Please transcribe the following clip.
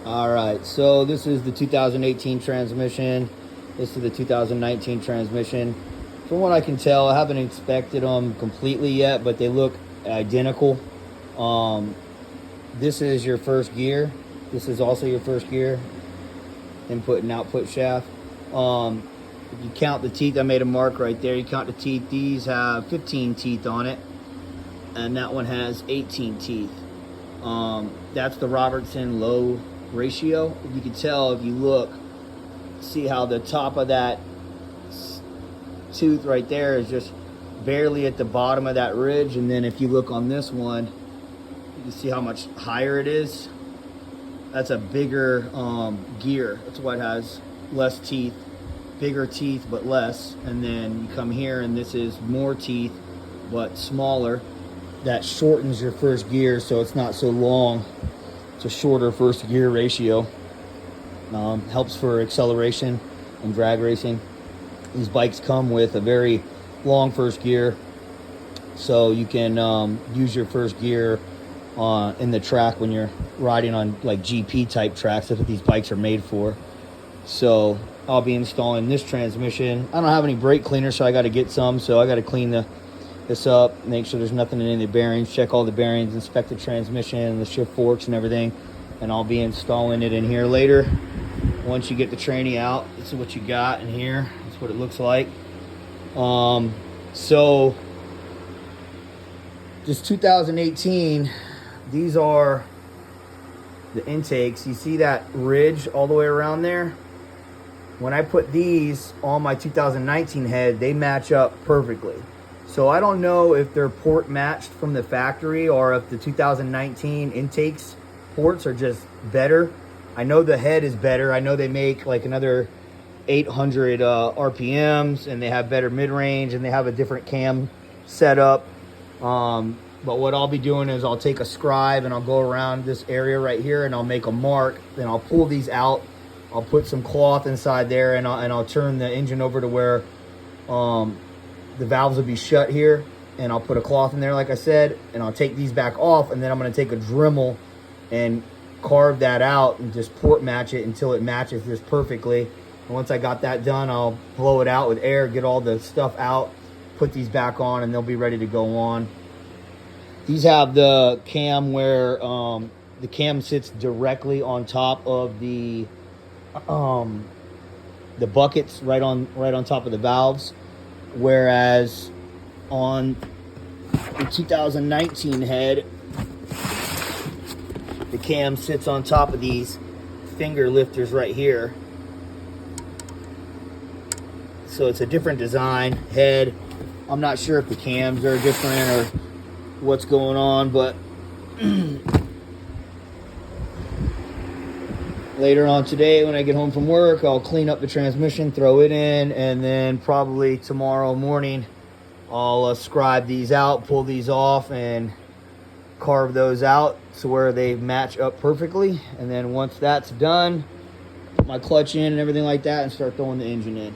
All right, so this is the 2018 transmission. This is the 2019 transmission. From what I can tell, I haven't inspected them completely yet, but they look identical. Um, this is your first gear. This is also your first gear, input and output shaft. If you count the teeth, I made a mark right there. You count the teeth, these have 15 teeth on it, and that one has 18 teeth. That's the Robertson low ratio. You can tell if you look, see how the top of that tooth right there is just barely at the bottom of that ridge, and then if you look on this one, you can see how much higher it is. That's a bigger gear. That's why it has less teeth, bigger teeth but less. And then you come here and this is more teeth but smaller. That shortens your first gear, so it's not so long. It's a shorter first gear ratio. Helps for acceleration and drag racing. These bikes come with a very long first gear, so you can use your first gear in the track when you're riding on like GP type tracks. That's what these bikes are made for. So I'll be installing this transmission. I don't have any brake cleaner, so I got to get some. So I got to clean this up, make sure there's nothing in any of the bearings, check all the bearings, inspect the transmission, the shift forks and everything, and I'll be installing it in here later. Once you get the tranny out, this is what you got in here. That's what it looks like. So this 2018, these are the intakes. You see that ridge all the way around there? When I put these on my 2019 head, they match up perfectly. So I don't know if they're port matched from the factory or if the 2019 intakes ports are just better. I know the head is better. I know they make like another 800 RPMs, and they have better mid-range, and they have a different cam setup. But what I'll be doing is I'll take a scribe and I'll go around this area right here and I'll make a mark. Then I'll pull these out. I'll put some cloth inside there, and I'll turn the engine over to where the valves will be shut here, and I'll put a cloth in there like I said, and I'll take these back off, and then I'm going to take a Dremel and carve that out and just port match it until it matches this perfectly. And once I got that done, I'll blow it out with air, get all the stuff out, put these back on, and they'll be ready to go on. These have the cam where the cam sits directly on top of the buckets, right on top of the valves, whereas on the 2019 head, the cam sits on top of these finger lifters right here. So it's a different design head. I'm not sure if the cams are different or what's going on, but later on today when I get home from work, I'll clean up the transmission, throw it in, and then probably tomorrow morning I'll scribe these out, pull these off, and carve those out so where they match up perfectly. And then once that's done, put my clutch in and everything like that and start throwing the engine in.